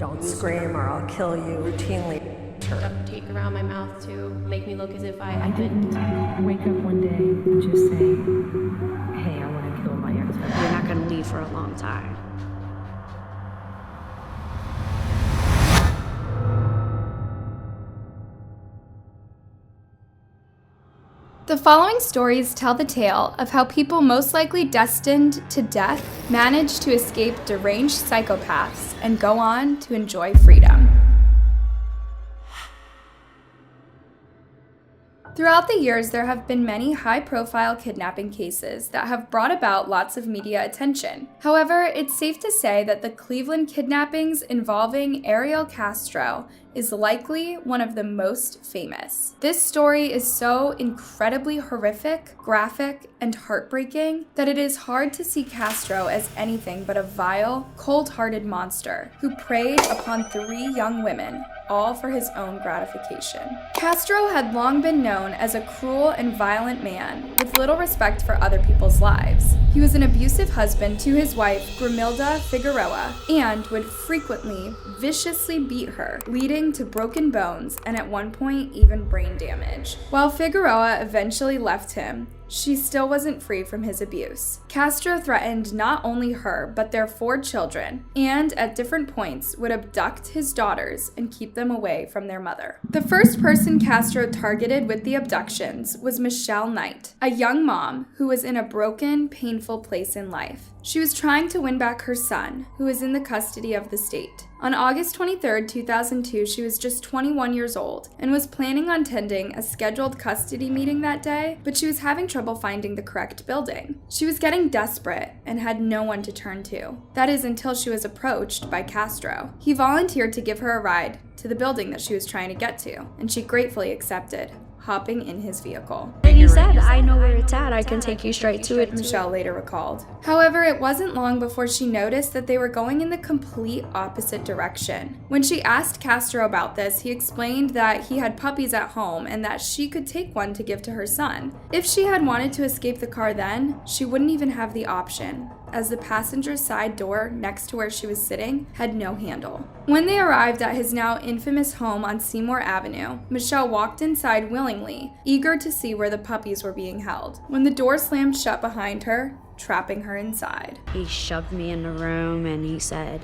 "Don't scream or I'll kill you" routinely. Duct tape around my mouth to make me look as if I didn't wake up one day and just say, "Hey, I want to kill my ex-husband." You're not going to leave for a long time. The following stories tell the tale of how people most likely destined to death manage to escape deranged psychopaths and go on to enjoy freedom. Throughout the years, there have been many high-profile kidnapping cases that have brought about lots of media attention. However, it's safe to say that the Cleveland kidnappings involving Ariel Castro is likely one of the most famous. This story is so incredibly horrific, graphic, and heartbreaking that it is hard to see Castro as anything but a vile, cold-hearted monster who preyed upon 3 young women, all for his own gratification. Castro had long been known as a cruel and violent man with little respect for other people's lives. He was an abusive husband to his wife, Grimilda Figueroa, and would frequently viciously beat her, leading to broken bones and at one point even brain damage. While Figueroa eventually left him, she still wasn't free from his abuse. Castro threatened not only her, but their 4 children, and at different points would abduct his daughters and keep them away from their mother. The first person Castro targeted with the abductions was Michelle Knight, a young mom who was in a broken, painful place in life. She was trying to win back her son, who was in the custody of the state. On August 23, 2002, she was just 21 years old and was planning on attending a scheduled custody meeting that day, but she was having trouble finding the correct building. She was getting desperate and had no one to turn to. That is until she was approached by Castro. He volunteered to give her a ride to the building that she was trying to get to, and she gratefully accepted, hopping in his vehicle. He said, "I know where it's at. I can take you straight to it." Michelle later recalled. However, it wasn't long before she noticed that they were going in the complete opposite direction. When she asked Castro about this, he explained that he had puppies at home and that she could take one to give to her son. If she had wanted to escape the car then, she wouldn't even have the option, as the passenger side door next to where she was sitting had no handle. When they arrived at his now infamous home on Seymour Avenue, Michelle walked inside willingly, eager to see where the puppies were being held, when the door slammed shut behind her, trapping her inside. He shoved me in the room and he said,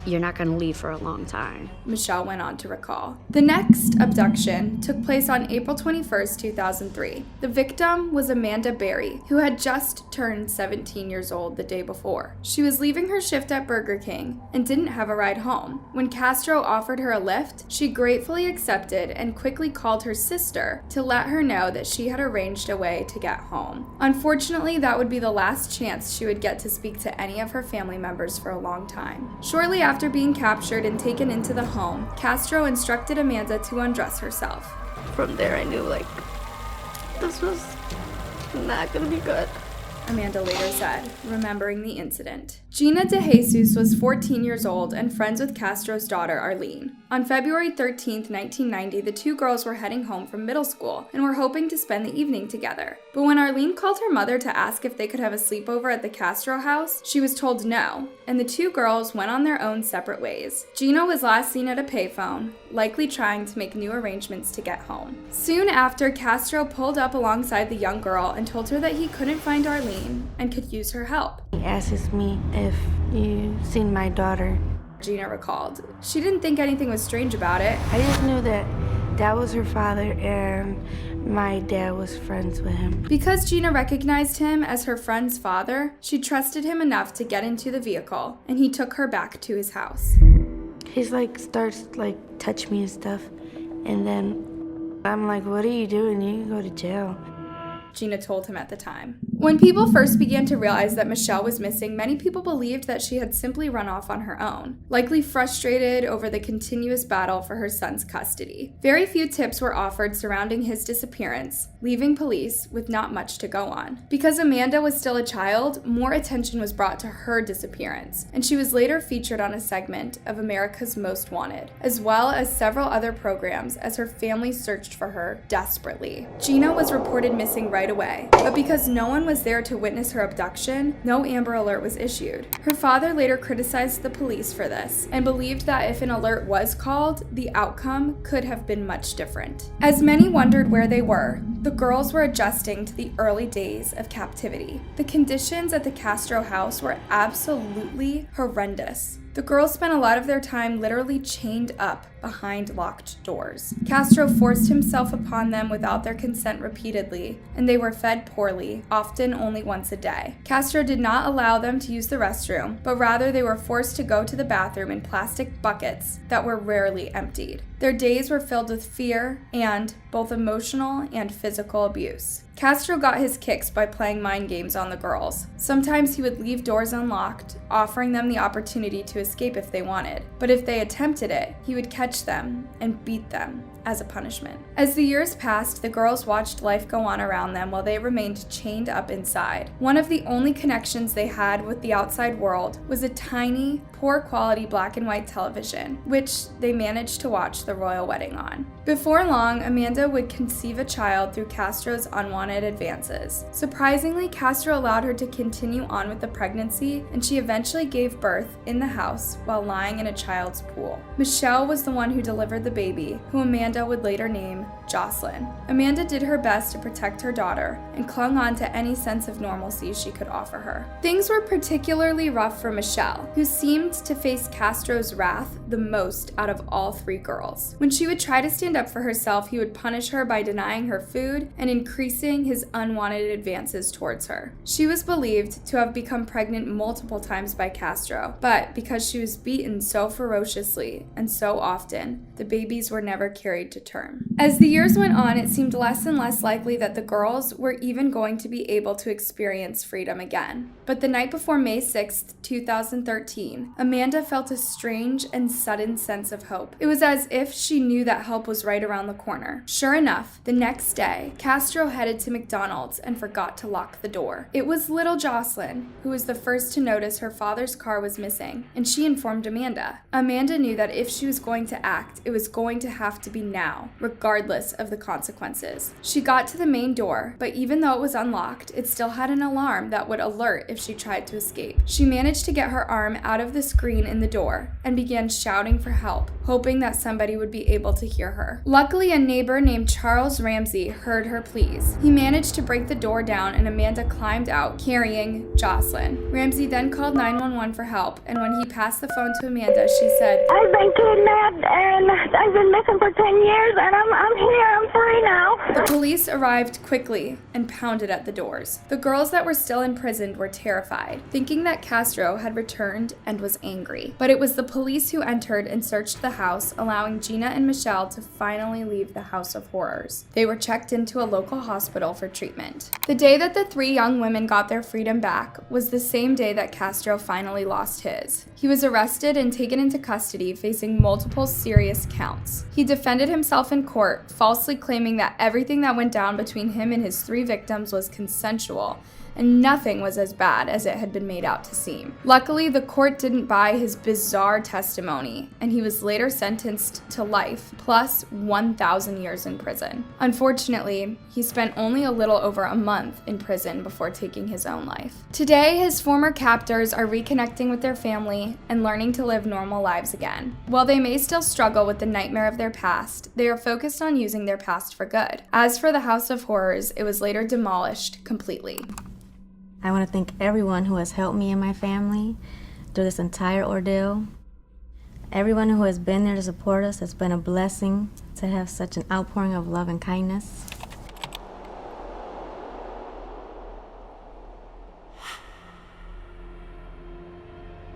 "You're not going to leave for a long time." Michelle went on to recall. The next abduction took place on April 21, 2003. The victim was Amanda Berry, who had just turned 17 years old the day before. She was leaving her shift at Burger King and didn't have a ride home. When Castro offered her a lift, she gratefully accepted and quickly called her sister to let her know that she had arranged a way to get home. Unfortunately, that would be the last chance she would get to speak to any of her family members for a long time. Shortly after being captured and taken into the home, Castro instructed Amanda to undress herself. From there, I knew, this was not gonna be good. Amanda later said, remembering the incident. Gina DeJesus was 14 years old and friends with Castro's daughter, Arlene. On February 13, 1990, the 2 girls were heading home from middle school and were hoping to spend the evening together. But when Arlene called her mother to ask if they could have a sleepover at the Castro house, she was told no, and the 2 girls went on their own separate ways. Gina was last seen at a payphone, likely trying to make new arrangements to get home. Soon after, Castro pulled up alongside the young girl and told her that he couldn't find Arlene and could use her help. He asks me if you've seen my daughter. Gina recalled. She didn't think anything was strange about it. I just knew that was her father and my dad was friends with him. Because Gina recognized him as her friend's father, she trusted him enough to get into the vehicle, and he took her back to his house. He's starts touch me and stuff, and then I'm like, "What are you doing? You can go to jail." Gina told him at the time. When people first began to realize that Michelle was missing, many people believed that she had simply run off on her own, likely frustrated over the continuous battle for her son's custody. Very few tips were offered surrounding his disappearance, leaving police with not much to go on. Because Amanda was still a child, more attention was brought to her disappearance, and she was later featured on a segment of America's Most Wanted, as well as several other programs as her family searched for her desperately. Gina was reported missing right away, but because no one one was there to witness her abduction, no Amber Alert was issued. Her father later criticized the police for this and believed that if an alert was called, the outcome could have been much different. As many wondered where they were, the girls were adjusting to the early days of captivity. The conditions at the Castro house were absolutely horrendous. The girls spent a lot of their time literally chained up behind locked doors. Castro forced himself upon them without their consent repeatedly, and they were fed poorly, often only once a day. Castro did not allow them to use the restroom, but rather they were forced to go to the bathroom in plastic buckets that were rarely emptied. Their days were filled with fear and both emotional and physical abuse. Castro got his kicks by playing mind games on the girls. Sometimes he would leave doors unlocked, offering them the opportunity to escape if they wanted. But if they attempted it, he would catch them and beat them as a punishment. As the years passed, the girls watched life go on around them while they remained chained up inside. One of the only connections they had with the outside world was a tiny, poor quality black and white television, which they managed to watch the royal wedding on. Before long, Amanda would conceive a child through Castro's unwanted advances. Surprisingly, Castro allowed her to continue on with the pregnancy, and she eventually gave birth in the house while lying in a child's pool. Michelle was the one who delivered the baby, who Amanda would later name Jocelyn. Amanda did her best to protect her daughter and clung on to any sense of normalcy she could offer her. Things were particularly rough for Michelle, who seemed to face Castro's wrath the most out of all three girls. When she would try to stand up for herself, he would punish her by denying her food and increasing his unwanted advances towards her. She was believed to have become pregnant multiple times by Castro, but because she was beaten so ferociously and so often, the babies were never carried to term. As the years went on, it seemed less and less likely that the girls were even going to be able to experience freedom again. But the night before May 6th, 2013, Amanda felt a strange and sudden sense of hope. It was as if she knew that help was right around the corner. Sure enough, the next day, Castro headed to McDonald's and forgot to lock the door. It was little Jocelyn who was the first to notice her father's car was missing, and she informed Amanda. Amanda knew that if she was going to act, it was going to have to be now, regardless of the consequences. She got to the main door, but even though it was unlocked, it still had an alarm that would alert if she tried to escape. She managed to get her arm out of the screen in the door and began shouting for help, hoping that somebody would be able to hear her. Luckily, a neighbor named Charles Ramsey heard her pleas. He managed to break the door down and Amanda climbed out, carrying Jocelyn. Ramsey then called 911 for help, and when he passed the phone to Amanda, she said, "I've been kidnapped and I've been missing for 10 years and I'm here, I'm free now." The police arrived quickly and pounded at the doors. The girls that were still imprisoned were terrified, thinking that Castro had returned and was angry. But it was the police who entered and searched the house, allowing Gina and Michelle to finally leave the house of horrors. They were checked into a local hospital for treatment. The day that the three young women got their freedom back was the same day that Castro finally lost his. He was arrested and taken into custody, facing multiple serious counts. He defended himself in court, falsely claiming that everything that went down between him and his three victims was consensual, and nothing was as bad as it had been made out to seem. Luckily, the court didn't buy his bizarre testimony, and he was later sentenced to life, plus 1,000 years in prison. Unfortunately, he spent only a little over a month in prison before taking his own life. Today, his former captors are reconnecting with their family and learning to live normal lives again. While they may still struggle with the nightmare of their past, they are focused on using their past for good. As for the House of Horrors, it was later demolished completely. I want to thank everyone who has helped me and my family through this entire ordeal. Everyone who has been there to support us. It's been a blessing to have such an outpouring of love and kindness.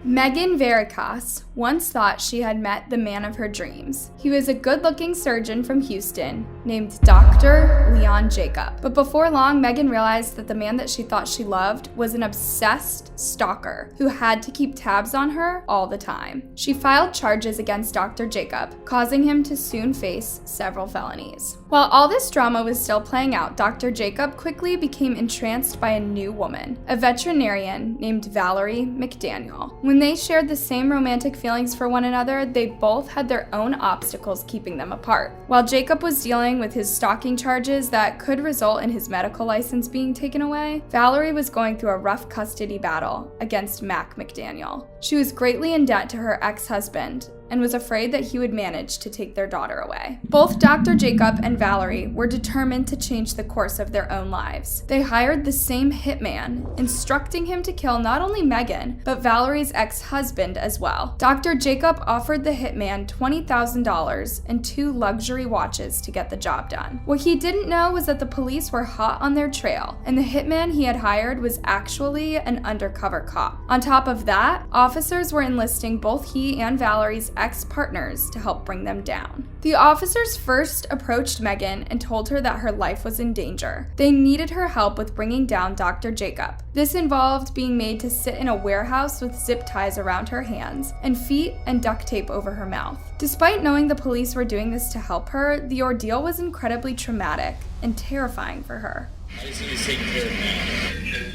Megan Veritas once thought she had met the man of her dreams. He was a good-looking surgeon from Houston named Dr. Leon Jacob. But before long, Megan realized that the man that she thought she loved was an obsessed stalker who had to keep tabs on her all the time. She filed charges against Dr. Jacob, causing him to soon face several felonies. While all this drama was still playing out, Dr. Jacob quickly became entranced by a new woman, a veterinarian named Valerie McDaniel. When When they shared the same romantic feelings for one another, they both had their own obstacles keeping them apart. While Jacob was dealing with his stalking charges that could result in his medical license being taken away, Valerie was going through a rough custody battle against McDaniel. She was greatly in debt to her ex-husband and was afraid that he would manage to take their daughter away. Both Dr. Jacob and Valerie were determined to change the course of their own lives. They hired the same hitman, instructing him to kill not only Megan, but Valerie's ex-husband as well. Dr. Jacob offered the hitman $20,000 and 2 luxury watches to get the job done. What he didn't know was that the police were hot on their trail, and the hitman he had hired was actually an undercover cop. On top of that, officers were enlisting both he and Valerie's ex-partners to help bring them down. The officers first approached Megan and told her that her life was in danger. They needed her help with bringing down Dr. Jacob. This involved being made to sit in a warehouse with zip ties around her hands and feet and duct tape over her mouth. Despite knowing the police were doing this to help her, the ordeal was incredibly traumatic and terrifying for her. I just need to take care of that.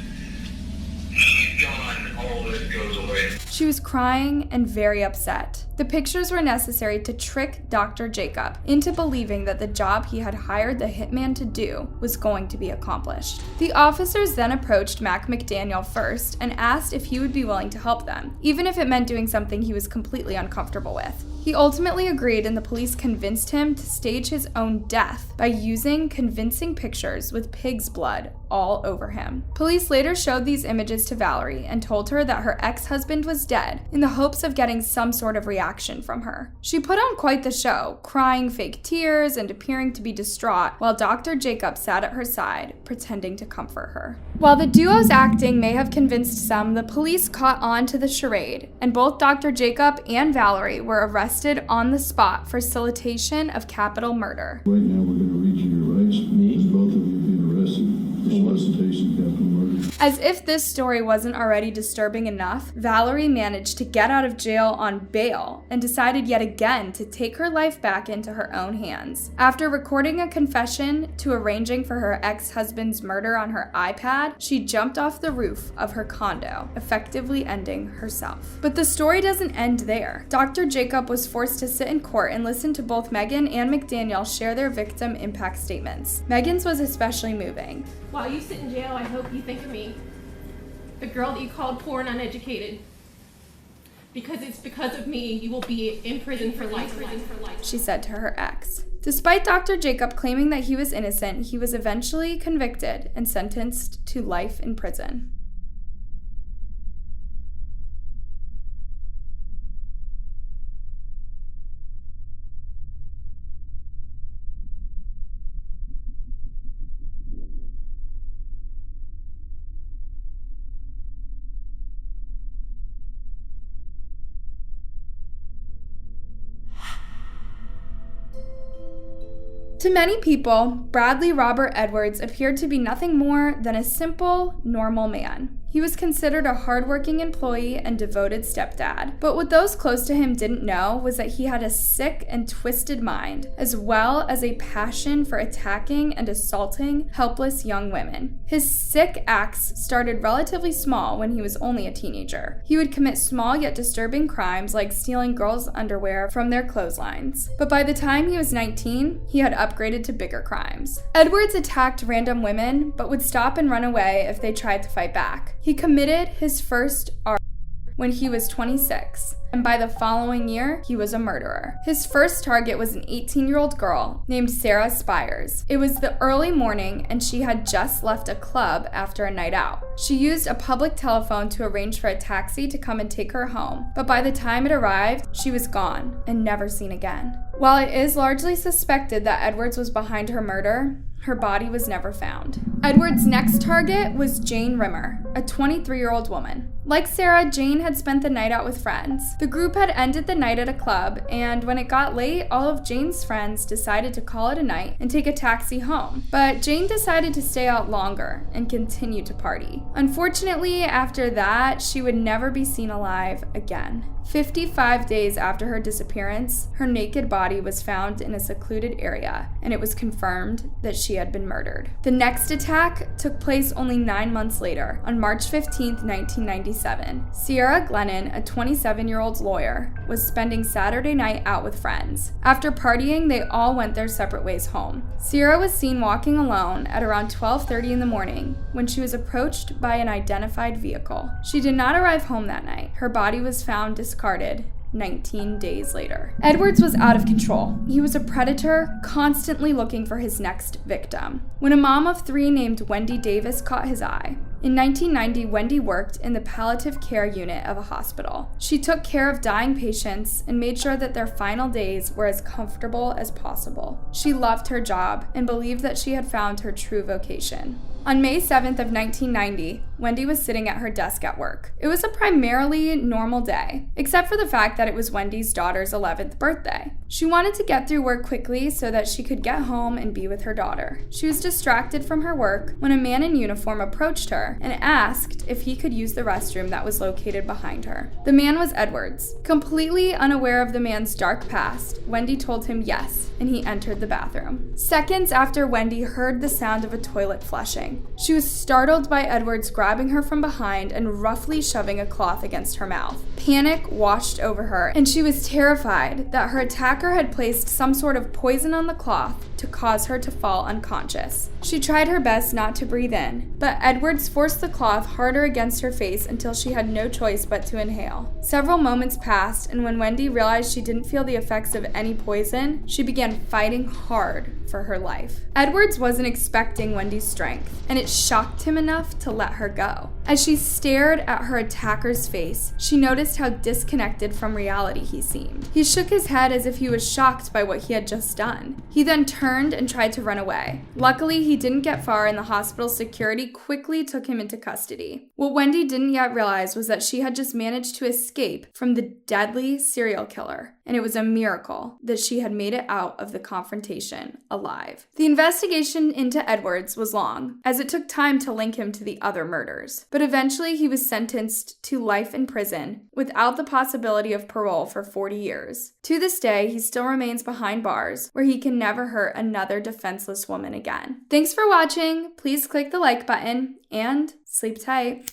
She's gone, all of it goes away. She was crying and very upset. The pictures were necessary to trick Dr. Jacob into believing that the job he had hired the hitman to do was going to be accomplished. The officers then approached McDaniel first and asked if he would be willing to help them, even if it meant doing something he was completely uncomfortable with. He ultimately agreed, and the police convinced him to stage his own death by using convincing pictures with pig's blood all over him. Police later showed these images to Valerie and told her that her ex-husband was dead in the hopes of getting some sort of reaction from her. She put on quite the show, crying fake tears and appearing to be distraught while Dr. Jacob sat at her side, pretending to comfort her. While the duo's acting may have convinced some, the police caught on to the charade, and both Dr. Jacob and Valerie were arrested on the spot for solicitation of capital murder. Right now we're going to read you your rights because both of you have been arrested for solicitation of capital murder. As if this story wasn't already disturbing enough, Valerie managed to get out of jail on bail and decided yet again to take her life back into her own hands. After recording a confession to arranging for her ex-husband's murder on her iPad, she jumped off the roof of her condo, effectively ending herself. But the story doesn't end there. Dr. Jacob was forced to sit in court and listen to both Megan and McDaniel share their victim impact statements. Megan's was especially moving. While you sit in jail, I hope you think of me, the girl that you called poor and uneducated. Because it's because of me you will be in prison for life. She said to her ex. Despite Dr. Jacob claiming that he was innocent, he was eventually convicted and sentenced to life in prison. To many people, Bradley Robert Edwards appeared to be nothing more than a simple, normal man. He was considered a hardworking employee and devoted stepdad. But what those close to him didn't know was that he had a sick and twisted mind, as well as a passion for attacking and assaulting helpless young women. His sick acts started relatively small when he was only a teenager. He would commit small yet disturbing crimes like stealing girls' underwear from their clotheslines. But by the time he was 19, he had upgraded to bigger crimes. Edwards attacked random women, but would stop and run away if they tried to fight back. He committed his first when he was 26, and by the following year, he was a murderer. His first target was an 18-year-old girl named Sarah Spires. It was the early morning, and she had just left a club after a night out. She used a public telephone to arrange for a taxi to come and take her home, but by the time it arrived, she was gone and never seen again. While it is largely suspected that Edwards was behind her murder, her body was never found. Edwards' next target was Jane Rimmer, a 23-year-old woman. Like Sarah, Jane had spent the night out with friends. The group had ended the night at a club, and when it got late, all of Jane's friends decided to call it a night and take a taxi home. But Jane decided to stay out longer and continue to party. Unfortunately, after that, she would never be seen alive again. 55 days after her disappearance, her naked body was found in a secluded area, and it was confirmed that she had been murdered. The next attack took place only 9 months later, on March 15, 1996. 1977, Sierra Glennon, a 27-year-old lawyer, was spending Saturday night out with friends. After partying, they all went their separate ways home. Sierra was seen walking alone at around 12:30 in the morning when she was approached by an identified vehicle. She did not arrive home that night. Her body was found discarded 19 days later. Edwards was out of control. He was a predator, constantly looking for his next victim. When a mom of 3 named Wendy Davis caught his eye, in 1990, Wendy worked in the palliative care unit of a hospital. She took care of dying patients and made sure that their final days were as comfortable as possible. She loved her job and believed that she had found her true vocation. On May 7th of 1990, Wendy was sitting at her desk at work. It was a primarily normal day, except for the fact that it was Wendy's daughter's 11th birthday. She wanted to get through work quickly so that she could get home and be with her daughter. She was distracted from her work when a man in uniform approached her and asked if he could use the restroom that was located behind her. The man was Edwards. Completely unaware of the man's dark past, Wendy told him yes, and he entered the bathroom. Seconds after Wendy heard the sound of a toilet flushing, she was startled by Edwards grabbing her from behind and roughly shoving a cloth against her mouth. Panic washed over her, and she was terrified that her attacker had placed some sort of poison on the cloth to cause her to fall unconscious. She tried her best not to breathe in, but Edwards forced the cloth harder against her face until she had no choice but to inhale. Several moments passed, and when Wendy realized she didn't feel the effects of any poison, she began fighting hard for her life. Edwards wasn't expecting Wendy's strength, and it shocked him enough to let her go. As she stared at her attacker's face, she noticed how disconnected from reality he seemed. He shook his head as if he was shocked by what he had just done. He then turned and tried to run away. Luckily, he didn't get far, and the hospital's security quickly took him into custody. What Wendy didn't yet realize was that she had just managed to escape from the deadly serial killer, and it was a miracle that she had made it out of the confrontation alive. The investigation into Edwards was long, as it took time to link him to the other murders, but eventually he was sentenced to life in prison without the possibility of parole for 40 years. To this day, he still remains behind bars, where he can never hurt another defenseless woman again. Thanks for watching. Please click the like button and sleep tight.